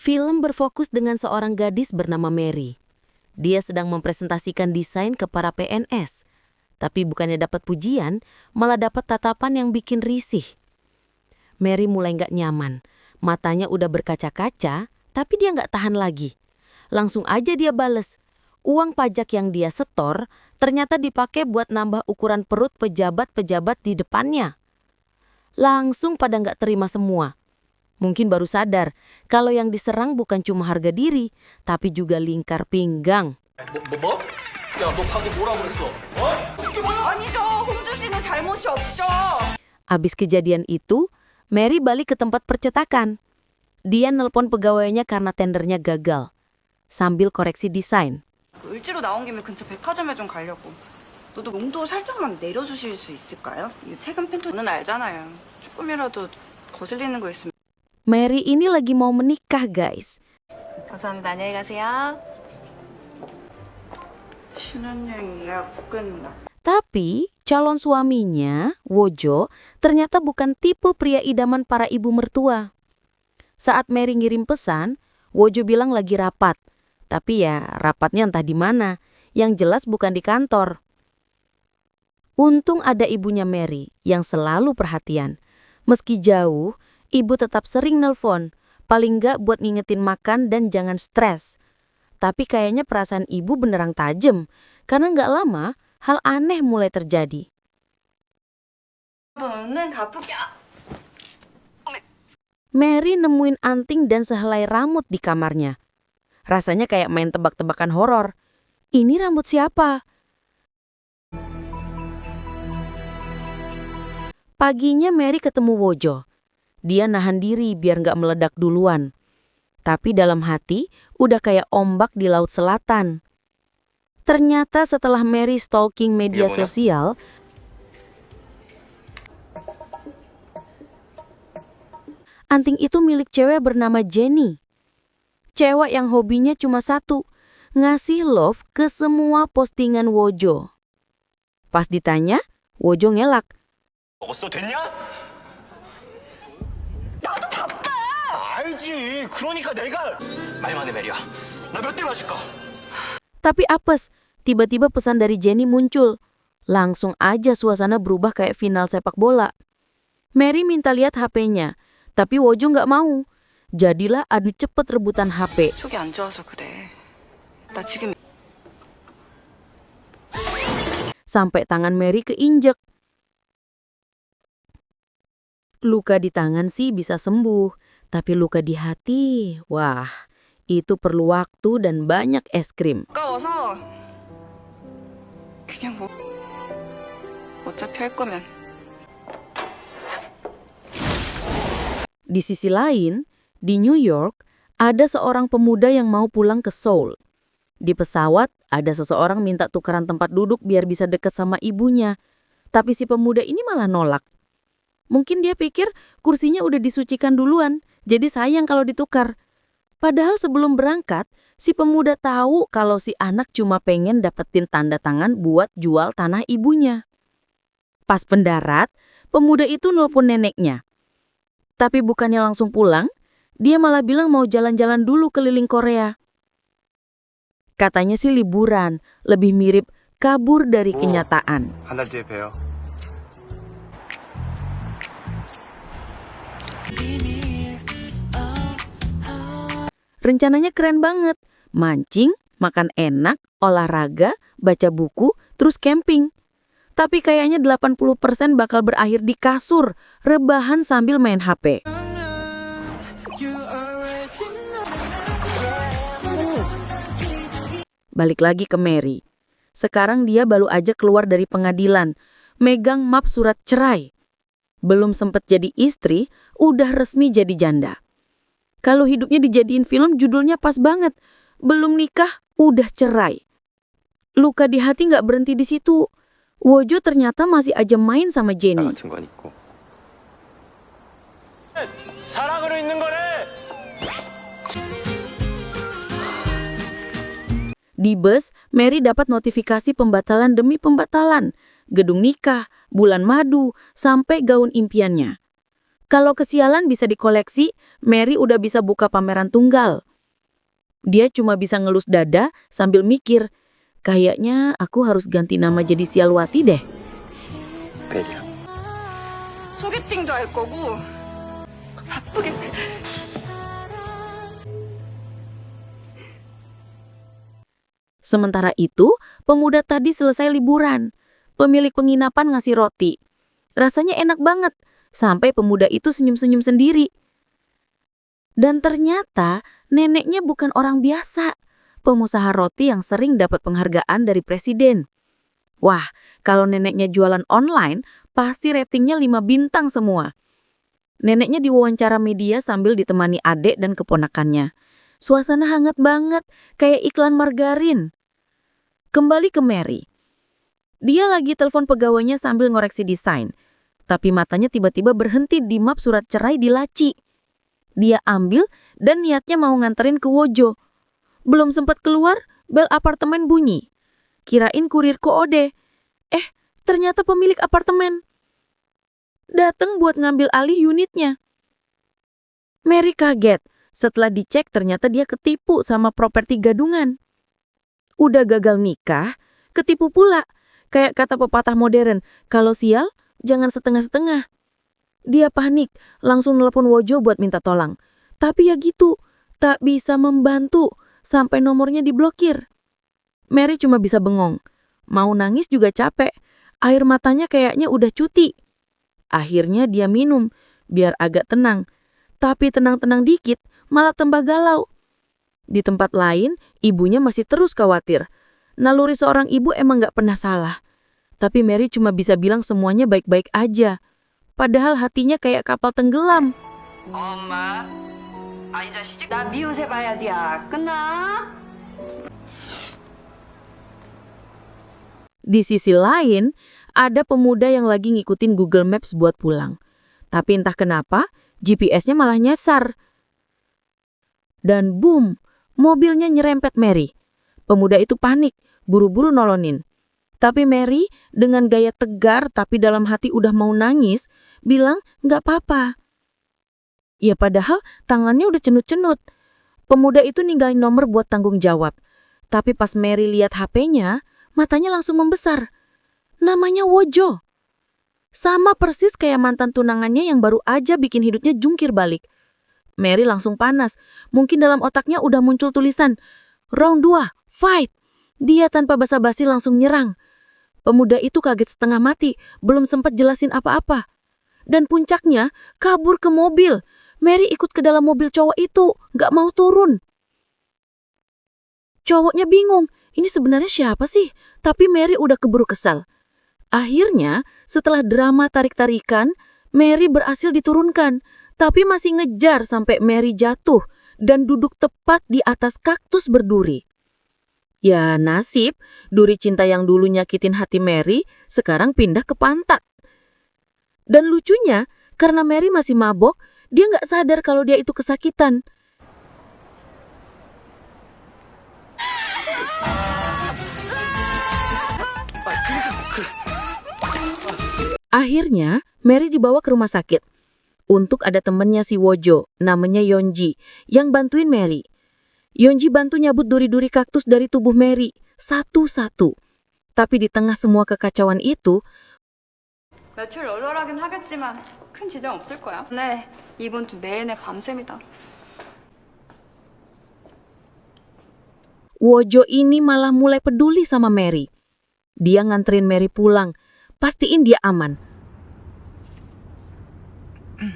Film berfokus dengan seorang gadis bernama Mary. Dia sedang mempresentasikan desain ke para PNS. Tapi bukannya dapat pujian, malah dapat tatapan yang bikin risih. Mary mulai nggak nyaman. Matanya udah berkaca-kaca, tapi dia nggak tahan lagi. Langsung aja dia bales. Uang pajak yang dia setor ternyata dipakai buat nambah ukuran perut pejabat-pejabat di depannya. Langsung pada nggak terima semua. Mungkin baru sadar kalau yang diserang bukan cuma harga diri, tapi juga lingkar pinggang. 뭐? 야, 너 방금 뭐라 그랬어? 아니죠. 홍주 씨는 잘못이 없죠. Abis kejadian itu, Mary balik ke tempat percetakan. Dia nelpon pegawainya karena tendernya gagal. Sambil koreksi desain. 을지로 나온 김에 근처 백화점에 좀 가려고. 너도 용도 살짝만 내려주실 수 있을까요? 이 세금 팬톤은 알잖아요. 조금이라도 거슬리는 거 있으면. Mary ini lagi mau menikah, guys. 감사합니다. 안녕히 가세요. 신혼여행 예약 끝나. Tapi, calon suaminya, Wojo, ternyata bukan tipe pria idaman para ibu mertua. Saat Mary ngirim pesan, Wojo bilang lagi rapat. Tapi ya, rapatnya entah di mana. Yang jelas bukan di kantor. Untung ada ibunya Mary yang selalu perhatian. Meski jauh, ibu tetap sering nelpon. Paling nggak buat ngingetin makan dan jangan stres. Tapi kayaknya perasaan ibu beneran tajam. Karena nggak lama, hal aneh mulai terjadi. 너는 가쁘게. Mary nemuin anting dan sehelai rambut di kamarnya. Rasanya kayak main tebak-tebakan horor. Ini rambut siapa? Paginya Mary ketemu Wojo. Dia nahan diri biar nggak meledak duluan. Tapi dalam hati udah kayak ombak di Laut Selatan. Ternyata setelah Mary stalking media sosial, anting itu milik cewek bernama Jenny. Cewek yang hobinya cuma satu, ngasih love ke semua postingan Wojo. Pas ditanya, Wojo ngelak. 먹었어? 됐냐? 나도 바빠! 알지. 그러니까 내가 말만 해, 메리야. 나 몇 대 맞을까? Tapi apes, tiba-tiba pesan dari Jenny muncul. Langsung aja suasana berubah kayak final sepak bola. Mary minta lihat HP-nya, tapi Wojo nggak mau. Jadilah adu cepet rebutan HP. 속이 안 좋아서 그래. 나 지금 Sampai tangan Mary keinjek. Luka di tangan sih bisa sembuh, tapi luka di hati, wah, itu perlu waktu dan banyak es krim. 아까워서 그냥 뭐 어차피 할 거면. Di sisi lain, di New York, ada seorang pemuda yang mau pulang ke Seoul. Di pesawat, ada seseorang minta tukeran tempat duduk biar bisa dekat sama ibunya. Tapi si pemuda ini malah nolak. Mungkin dia pikir kursinya udah disucikan duluan, jadi sayang kalau ditukar. Padahal sebelum berangkat, si pemuda tahu kalau si anak cuma pengen dapetin tanda tangan buat jual tanah ibunya. Pas pendarat, pemuda itu nelpon neneknya. Tapi bukannya langsung pulang, dia malah bilang mau jalan-jalan dulu keliling Korea. Katanya sih liburan, lebih mirip kabur dari kenyataan. 한 달 뒤에 봬요. Rencananya keren banget. Mancing, makan enak, olahraga, baca buku, terus camping. Tapi kayaknya 80% bakal berakhir di kasur, rebahan sambil main HP. Balik lagi ke Mary. Sekarang dia baru aja keluar dari pengadilan, megang map surat cerai. Belum sempet jadi istri, udah resmi jadi janda. Kalau hidupnya dijadiin film, judulnya pas banget. Belum nikah, udah cerai. Luka di hati nggak berhenti di situ. Wojo ternyata masih aja main sama Jenny. 같은 건 있고. 사랑으로 있는 거래. Di bus, Mary dapat notifikasi pembatalan demi pembatalan. Gedung nikah, bulan madu, sampai gaun impiannya. Kalau kesialan bisa dikoleksi, Mary udah bisa buka pameran tunggal. Dia cuma bisa ngelus dada sambil mikir, kayaknya aku harus ganti nama jadi Sialwati deh. 메리야. 소개팅도 할 거고 바쁘게 Sementara itu, pemuda tadi selesai liburan. Pemilik penginapan ngasih roti. Rasanya enak banget, sampai pemuda itu senyum-senyum sendiri. Dan ternyata neneknya bukan orang biasa, pengusaha roti yang sering dapat penghargaan dari presiden. Wah, kalau neneknya jualan online, pasti ratingnya 5 bintang semua. Neneknya diwawancara media sambil ditemani adik dan keponakannya. Suasana hangat banget, kayak iklan margarin. Kembali ke Mary. Dia lagi telepon pegawainya sambil ngoreksi desain. Tapi matanya tiba-tiba berhenti di map surat cerai di laci. Dia ambil dan niatnya mau nganterin ke Wojo. Belum sempat keluar, bel apartemen bunyi. Kirain kurir koode. Ternyata pemilik apartemen. Datang buat ngambil alih unitnya. Mary kaget. Setelah dicek ternyata dia ketipu sama properti gadungan. Udah gagal nikah, ketipu pula. Kayak kata pepatah modern, kalau sial, jangan setengah-setengah. Dia panik, langsung nelpon Wojo buat minta tolong. Tapi ya gitu, tak bisa membantu, sampai nomornya diblokir. Mary cuma bisa bengong. Mau nangis juga capek, air matanya kayaknya udah cuti. Akhirnya dia minum, biar agak tenang. Tapi tenang-tenang dikit, malah tambah galau. Di tempat lain, ibunya masih terus khawatir. Naluri seorang ibu emang gak pernah salah. Tapi Mary cuma bisa bilang semuanya baik-baik aja. Padahal hatinya kayak kapal tenggelam. 엄마 아이 자식 나 미우새 봐야 돼. 끝나? Di sisi lain, ada pemuda yang lagi ngikutin Google Maps buat pulang. Tapi entah kenapa, GPS-nya malah nyasar. Dan boom, mobilnya nyerempet Mary. Pemuda itu panik, buru-buru nolonin. Tapi Mary dengan gaya tegar tapi dalam hati udah mau nangis, bilang nggak apa-apa. Ya padahal tangannya udah cenut-cenut. Pemuda itu ninggalin nomor buat tanggung jawab. Tapi pas Mary lihat HP-nya, matanya langsung membesar. Namanya Wojo. Sama persis kayak mantan tunangannya yang baru aja bikin hidupnya jungkir balik. Mary langsung panas. Mungkin dalam otaknya udah muncul tulisan, Round 2, fight. Dia tanpa basa-basi langsung nyerang. Pemuda itu kaget setengah mati, belum sempat jelasin apa-apa. Dan puncaknya, kabur ke mobil. Mary ikut ke dalam mobil cowok itu, gak mau turun. Cowoknya bingung, ini sebenarnya siapa sih? Tapi Mary udah keburu kesal. Akhirnya, setelah drama tarik-tarikan, Mary berhasil diturunkan. Tapi masih ngejar sampai Mary jatuh dan duduk tepat di atas kaktus berduri. Ya nasib, duri cinta yang dulu nyakitin hati Mary sekarang pindah ke pantat. Dan lucunya, karena Mary masih mabok, dia nggak sadar kalau dia itu kesakitan. Akhirnya, Mary dibawa ke rumah sakit. Untuk ada temennya si Wojo, namanya Yonji, yang bantuin Mary. Yonji bantu nyabut duri-duri kaktus dari tubuh Mary, satu-satu. Tapi di tengah semua kekacauan itu, 며칠 널널하긴 하겠지만 큰 지장 없을 거야. 네, 이번 주 내내 밤샘이다. Wojo ini malah mulai peduli sama Mary. Dia nganterin Mary pulang, pastiin dia aman.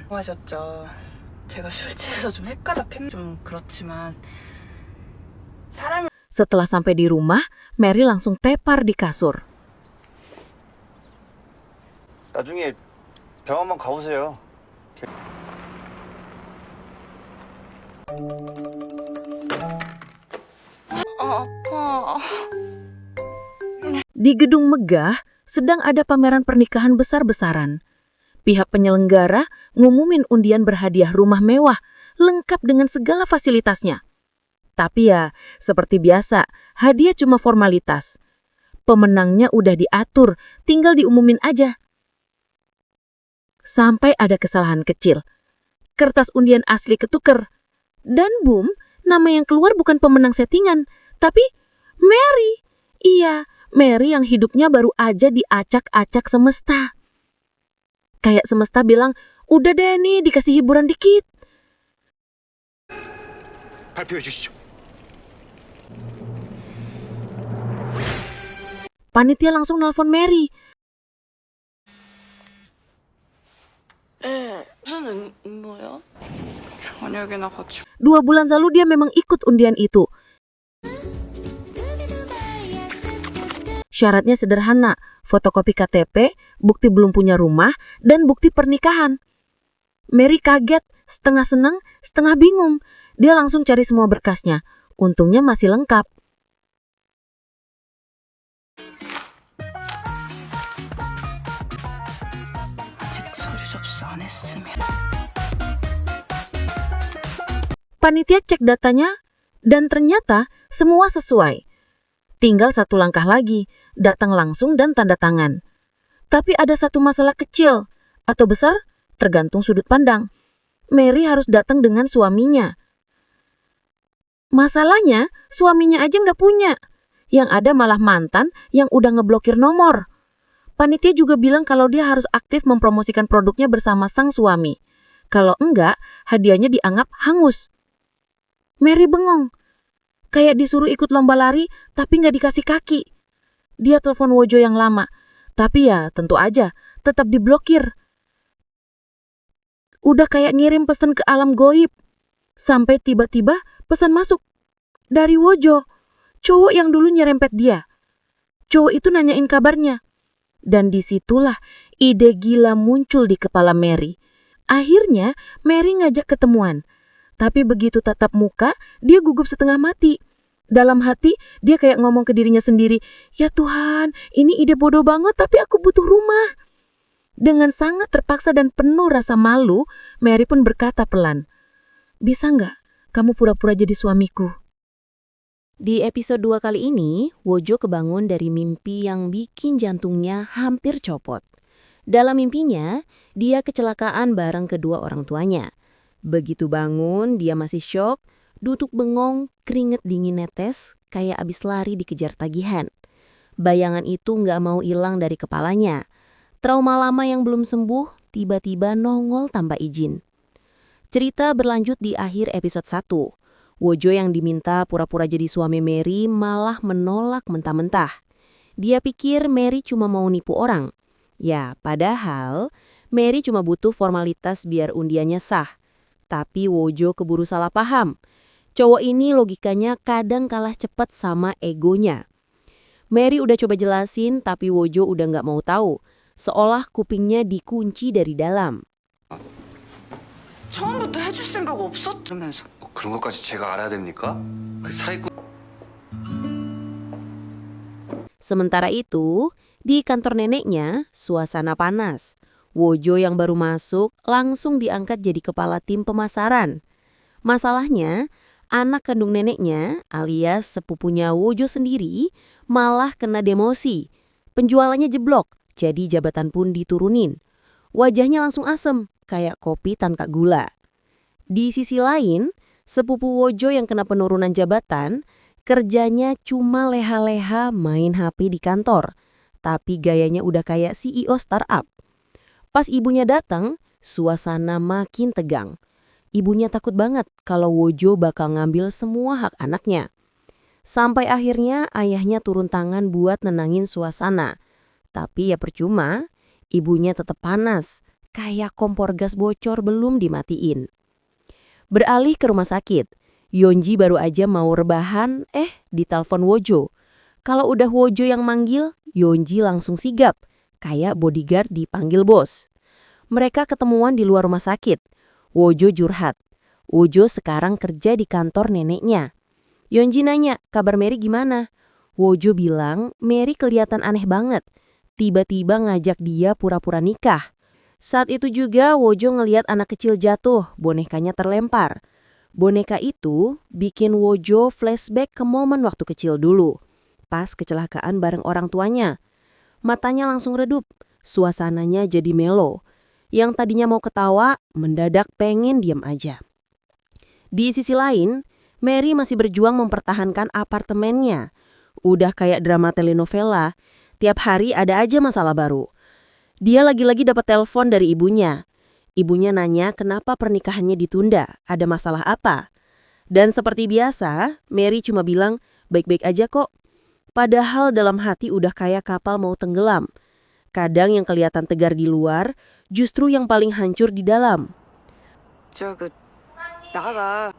하셨죠. 제가 술 취해서 좀 헷가닥했 좀 그렇지만 사람을 Setelah sampai di rumah, Mary langsung tepar di kasur. 나중에 병원만 가보세요. 아파. Di gedung megah, sedang ada pameran pernikahan besar-besaran. Pihak penyelenggara ngumumin undian berhadiah rumah mewah, lengkap dengan segala fasilitasnya. Tapi ya, seperti biasa, hadiah cuma formalitas. Pemenangnya udah diatur, tinggal diumumin aja. Sampai ada kesalahan kecil. Kertas undian asli ketuker. Dan boom, nama yang keluar bukan pemenang settingan, tapi Mary. Iya, Mary yang hidupnya baru aja diacak-acak semesta. Kayak semesta bilang, udah deh nih dikasih hiburan dikit. 발표해 주시죠. Panitia langsung nelpon Mary. 무슨 음모야? 저녁이나 같이 2 bulan lalu dia memang ikut undian itu. Syaratnya sederhana, fotokopi KTP, bukti belum punya rumah, dan bukti pernikahan. Mary kaget, setengah senang, setengah bingung. Dia langsung cari semua berkasnya. Untungnya masih lengkap. 아직 서류 접수 안 했으면 Panitia cek datanya, dan ternyata semua sesuai. Tinggal 1 langkah lagi, datang langsung dan tanda tangan. Tapi ada satu masalah kecil, atau besar, tergantung sudut pandang. Mary harus datang dengan suaminya. Masalahnya, suaminya aja nggak punya. Yang ada malah mantan yang udah ngeblokir nomor. Panitia juga bilang kalau dia harus aktif mempromosikan produknya bersama sang suami. Kalau enggak, hadiahnya dianggap hangus. Mary bengong. Kayak disuruh ikut lomba lari, tapi nggak dikasih kaki. Dia telepon Wojo yang lama. Tapi ya tentu aja, tetap diblokir. Udah kayak ngirim pesan ke alam goib. Sampai tiba-tiba pesan masuk. Dari Wojo, cowok yang dulu nyerempet dia. Cowok itu nanyain kabarnya. Dan disitulah ide gila muncul di kepala Mary. Akhirnya Mary ngajak ketemuan. Tapi begitu tatap muka, dia gugup setengah mati. Dalam hati, dia kayak ngomong ke dirinya sendiri, "Ya Tuhan, ini ide bodoh banget tapi aku butuh rumah." Dengan sangat terpaksa dan penuh rasa malu, Mary pun berkata pelan, "Bisa nggak kamu pura-pura jadi suamiku?" Di episode 2 kali ini, Wojo kebangun dari mimpi yang bikin jantungnya hampir copot. Dalam mimpinya, dia kecelakaan bareng kedua orang tuanya. Begitu bangun, dia masih syok, duduk bengong, keringet dingin netes, kayak abis lari dikejar tagihan. Bayangan itu nggak mau hilang dari kepalanya. Trauma lama yang belum sembuh, tiba-tiba nongol tanpa izin. Cerita berlanjut di akhir episode 1. Wojo yang diminta pura-pura jadi suami Mary malah menolak mentah-mentah. Dia pikir Mary cuma mau nipu orang. Ya, padahal Mary cuma butuh formalitas biar undiannya sah. Tapi Wojo keburu salah paham. Cowok ini logikanya kadang kalah cepat sama egonya. Mary udah coba jelasin, tapi Wojo udah nggak mau tahu. Seolah kupingnya dikunci dari dalam. 처음부터 해줄 생각 없었으면서 그런 것까지 제가 알아야 됩니까? 그 사기꾼 Sementara itu, di kantor neneknya, suasana panas. Wojo yang baru masuk langsung diangkat jadi kepala tim pemasaran. Masalahnya, anak kandung neneknya alias sepupunya Wojo sendiri malah kena demosi. Penjualannya jeblok, jadi jabatan pun diturunin. Wajahnya langsung asem, kayak kopi tanpa gula. Di sisi lain, sepupu Wojo yang kena penurunan jabatan, kerjanya cuma leha-leha main HP di kantor. Tapi gayanya udah kayak CEO startup. Pas ibunya datang, suasana makin tegang. Ibunya takut banget kalau Wojo bakal ngambil semua hak anaknya. Sampai akhirnya ayahnya turun tangan buat nenangin suasana. Tapi ya percuma, ibunya tetap panas, kayak kompor gas bocor belum dimatiin. Beralih ke rumah sakit, Yonji baru aja mau rebahan, ditelepon Wojo. Kalau udah Wojo yang manggil, Yonji langsung sigap, kayak bodyguard dipanggil bos. Mereka ketemuan di luar rumah sakit. Wojo curhat. Wojo sekarang kerja di kantor neneknya. Yonji nanya, kabar Mary gimana? Wojo bilang, Mary kelihatan aneh banget. Tiba-tiba ngajak dia pura-pura nikah. Saat itu juga Wojo ngeliat anak kecil jatuh, bonekanya terlempar. Boneka itu bikin Wojo flashback ke momen waktu kecil dulu, pas kecelakaan bareng orang tuanya. Matanya langsung redup, suasananya jadi melo. Yang tadinya mau ketawa, mendadak pengen diam aja. Di sisi lain, Mary masih berjuang mempertahankan apartemennya. Udah kayak drama telenovela, tiap hari ada aja masalah baru. Dia lagi-lagi dapat telepon dari ibunya. Ibunya nanya kenapa pernikahannya ditunda, ada masalah apa. Dan seperti biasa, Mary cuma bilang, baik-baik aja kok. Padahal dalam hati udah kayak kapal mau tenggelam. Kadang yang kelihatan tegar di luar, justru yang paling hancur di dalam. 나가라.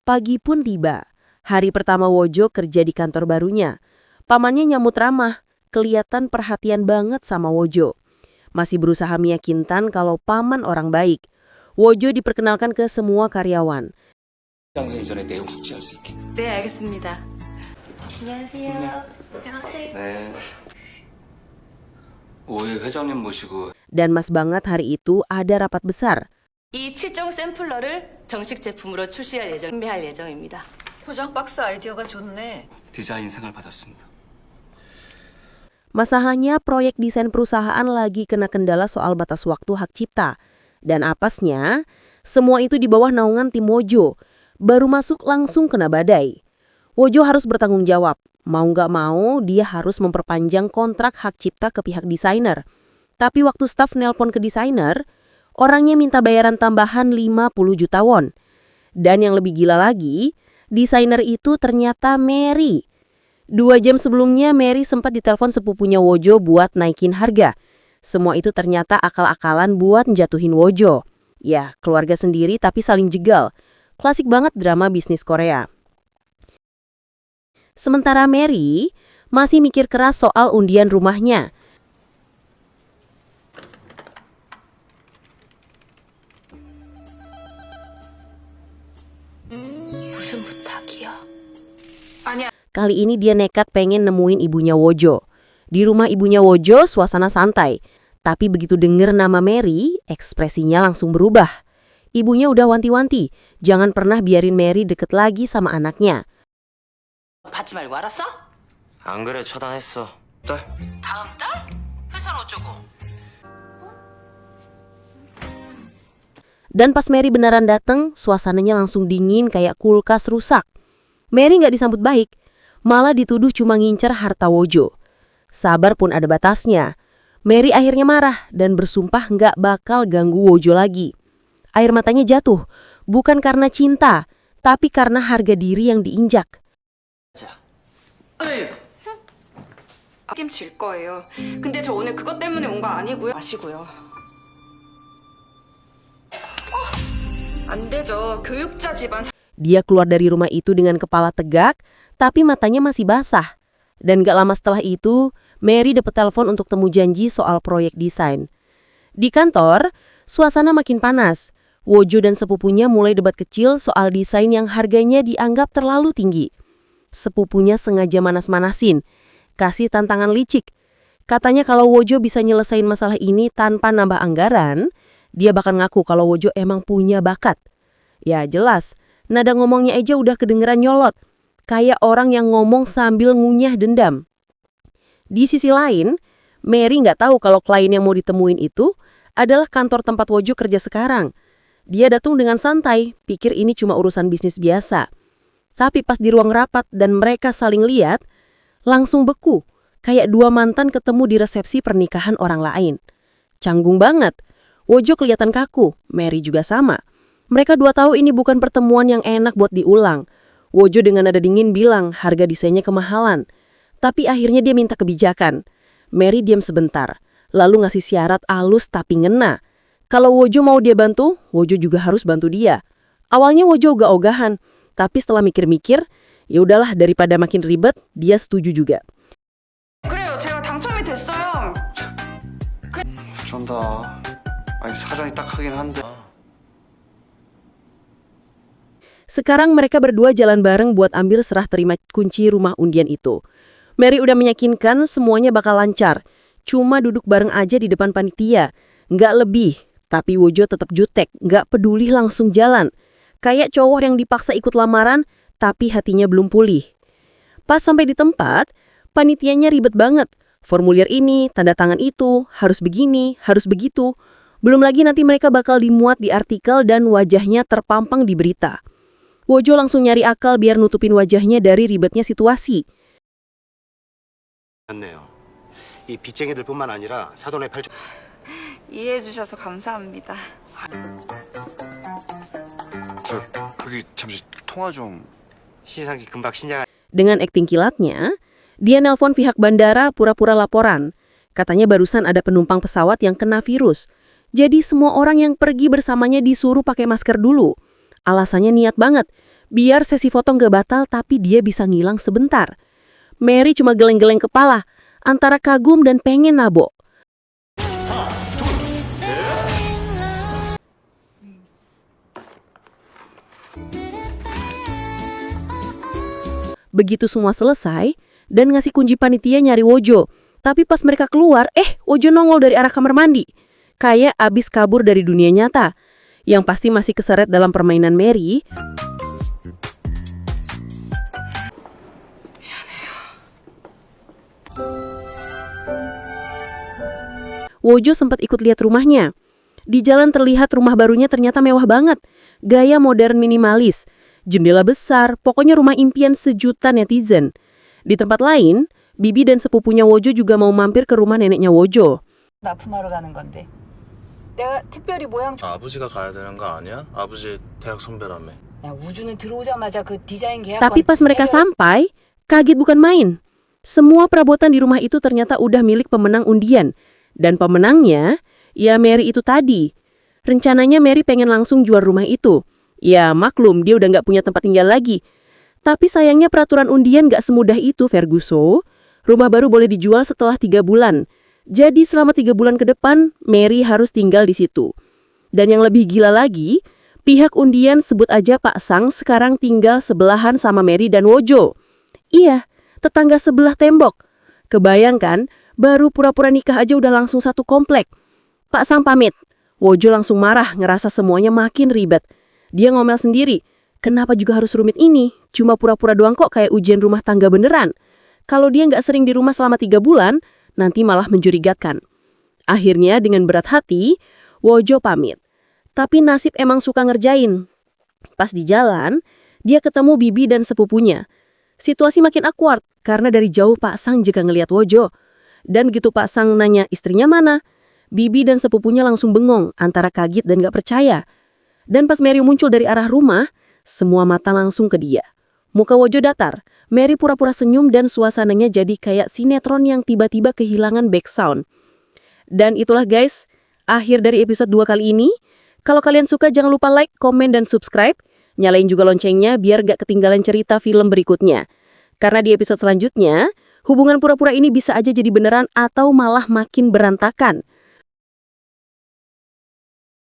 Pagi pun tiba. Hari pertama Wojo kerja di kantor barunya. Pamannya nyambut ramah, kelihatan perhatian banget sama Wojo. Masih berusaha meyakinkan kalau paman orang baik. Wojo diperkenalkan ke semua karyawan. 당연히 전에 내용 숙지할 수 있게. 네, 알겠습니다. 네. 오해 회장님 모시고 Dan Mas Banget hari itu ada rapat besar. 이 7종 샘플러를 정식 제품으로 판매할 예정입니다. 포장 박스 아이디어가 좋네. 디자인 생활 받았습니다. Masalahnya proyek desain perusahaan lagi kena kendala soal batas waktu hak cipta. Dan apesnya, semua itu di bawah naungan tim Wojo. Baru masuk langsung kena badai. Wojo harus bertanggung jawab. Mau nggak mau, dia harus memperpanjang kontrak hak cipta ke pihak desainer. Tapi waktu staf nelpon ke desainer, orangnya minta bayaran tambahan 50 juta won. Dan yang lebih gila lagi, desainer itu ternyata Mary. 2 jam sebelumnya, Mary sempat ditelepon sepupunya Wojo buat naikin harga. Semua itu ternyata akal-akalan buat njatuhin Wojo. Ya, keluarga sendiri tapi saling jegal. Klasik banget drama bisnis Korea. Sementara Mary masih mikir keras soal undian rumahnya. 무슨 부탁이야? Kali ini dia nekat pengen nemuin ibunya Wojo. Di rumah ibunya Wojo suasana santai. Tapi begitu denger nama Mary, ekspresinya langsung berubah. Ibunya udah wanti-wanti, jangan pernah biarin Mary deket lagi sama anaknya. 받지 말고 알았어? 안 그래 처단했어. 딸. 다음 달? 회사는 어쩌고? Dan pas Mary beneran dateng, suasananya langsung dingin kayak kulkas rusak. Mary nggak disambut baik, malah dituduh cuma ngincer harta Wojo. Sabar pun ada batasnya. Mary akhirnya marah dan bersumpah nggak bakal ganggu Wojo lagi. Air matanya jatuh, bukan karena cinta, tapi karena harga diri yang diinjak. 책임질 거예요. 근데 저 오늘 그것 때문에 온 거 아니고요. 아시고요. 안 되죠. 교육자 집안 Dia keluar dari rumah itu dengan kepala tegak, tapi matanya masih basah. Dan gak lama setelah itu, Mary dapat telepon untuk temu janji soal proyek desain. Di kantor, suasana makin panas. Wojo dan sepupunya mulai debat kecil soal desain yang harganya dianggap terlalu tinggi. Sepupunya sengaja manas-manasin, kasih tantangan licik. Katanya kalau Wojo bisa nyelesain masalah ini tanpa nambah anggaran, dia bakal ngaku kalau Wojo emang punya bakat. Ya jelas, nada ngomongnya aja udah kedengeran nyolot. Kayak orang yang ngomong sambil ngunyah dendam. Di sisi lain, Mary nggak tahu kalau klien yang mau ditemuin itu adalah kantor tempat Wojo kerja sekarang. Dia datang dengan santai, pikir ini cuma urusan bisnis biasa. Tapi pas di ruang rapat dan mereka saling lihat, langsung beku. Kayak dua mantan ketemu di resepsi pernikahan orang lain. Canggung banget. Wojo kelihatan kaku, Mary juga sama. Mereka 2 tahu ini bukan pertemuan yang enak buat diulang. Wojo dengan nada dingin bilang harga desainnya kemahalan. Tapi akhirnya dia minta kebijakan. Mary diam sebentar, lalu ngasih syarat alus tapi ngena. Kalau Wojo mau dia bantu, Wojo juga harus bantu dia. Awalnya Wojo ogah-ogahan, tapi setelah mikir-mikir, ya udahlah daripada makin ribet, dia setuju juga. 그래요. 제가 당첨이 됐어요. 어쩐다. 아니 사정이 딱하긴 한데. Sekarang mereka berdua jalan bareng buat ambil serah terima kunci rumah undian itu. Mary udah meyakinkan semuanya bakal lancar. Cuma duduk bareng aja di depan panitia. Nggak lebih. Tapi Wojo tetap jutek, nggak peduli langsung jalan. Kayak cowok yang dipaksa ikut lamaran, tapi hatinya belum pulih. Pas sampai di tempat, panitianya ribet banget. Formulir ini, tanda tangan itu, harus begini, harus begitu. Belum lagi nanti mereka bakal dimuat di artikel dan wajahnya terpampang di berita. Wojo langsung nyari akal biar nutupin wajahnya dari ribetnya situasi. 맞네요. 이 빚쟁이들뿐만 아니라 사돈의 팔촌 이해해 주셔서 감사합니다. 저 거기 잠시 통화 좀. 신상기 금박 신장 Dengan akting kilatnya, dia nelpon pihak bandara pura-pura laporan. Katanya barusan ada penumpang pesawat yang kena virus. Jadi semua orang yang pergi bersamanya disuruh pakai masker dulu. Alasannya niat banget, biar sesi foto nggak batal tapi dia bisa ngilang sebentar. Mary cuma geleng-geleng kepala, antara kagum dan pengen nabok. Begitu semua selesai, dan ngasih kunci panitia nyari Wojo. Tapi pas mereka keluar, Wojo nongol dari arah kamar mandi. Kayak abis kabur dari dunia nyata. Yang pasti masih keseret dalam permainan Mary. Wojo sempat ikut lihat rumahnya. Di jalan terlihat rumah barunya ternyata mewah banget. Gaya modern minimalis. Jendela besar, pokoknya rumah impian sejuta netizen. Di tempat lain, Bibi dan sepupunya Wojo juga mau mampir ke rumah neneknya Wojo. 납품하러 가는 건데. 내가 특별히 모양 아버지가 가야 되는 거 아니야? 아버지 대학 선배라며. 야, 우주는 들어오자마자 그 디자인 계약. Tapi pas mereka sampai, kaget bukan main. Semua perabotan di rumah itu ternyata udah milik pemenang undian. Dan pemenangnya, ya Mary itu tadi. Rencananya Mary pengen langsung jual rumah itu. Ya maklum, dia udah nggak punya tempat tinggal lagi. Tapi sayangnya peraturan undian nggak semudah itu, Ferguso. Rumah baru boleh dijual setelah 3 bulan. Jadi selama 3 bulan ke depan, Mary harus tinggal di situ. Dan yang lebih gila lagi, pihak undian sebut aja Pak Sang sekarang tinggal sebelahan sama Mary dan Wojo. Iya, tetangga sebelah tembok. Kebayangkan, baru pura-pura nikah aja udah langsung satu komplek. Pak Sang pamit. Wojo langsung marah, ngerasa semuanya makin ribet. Dia ngomel sendiri, kenapa juga harus rumit ini? Cuma pura-pura doang kok kayak ujian rumah tangga beneran. Kalau dia nggak sering di rumah selama 3 bulan, nanti malah mencurigakan. Akhirnya dengan berat hati, Wojo pamit. Tapi nasib emang suka ngerjain. Pas di jalan, dia ketemu Bibi dan sepupunya. Situasi makin awkward karena dari jauh Pak Sang juga ngelihat Wojo. Dan gitu Pak Sang nanya istrinya mana, Bibi dan sepupunya langsung bengong antara kaget dan gak percaya. Dan pas Mary muncul dari arah rumah, semua mata langsung ke dia. Muka Wojo datar, Mary pura-pura senyum dan suasananya jadi kayak sinetron yang tiba-tiba kehilangan background. Dan itulah guys, akhir dari episode 2 kali ini. Kalau kalian suka jangan lupa like, komen, dan subscribe. Nyalain juga loncengnya biar gak ketinggalan cerita film berikutnya. Karena di episode selanjutnya, hubungan pura-pura ini bisa aja jadi beneran atau malah makin berantakan.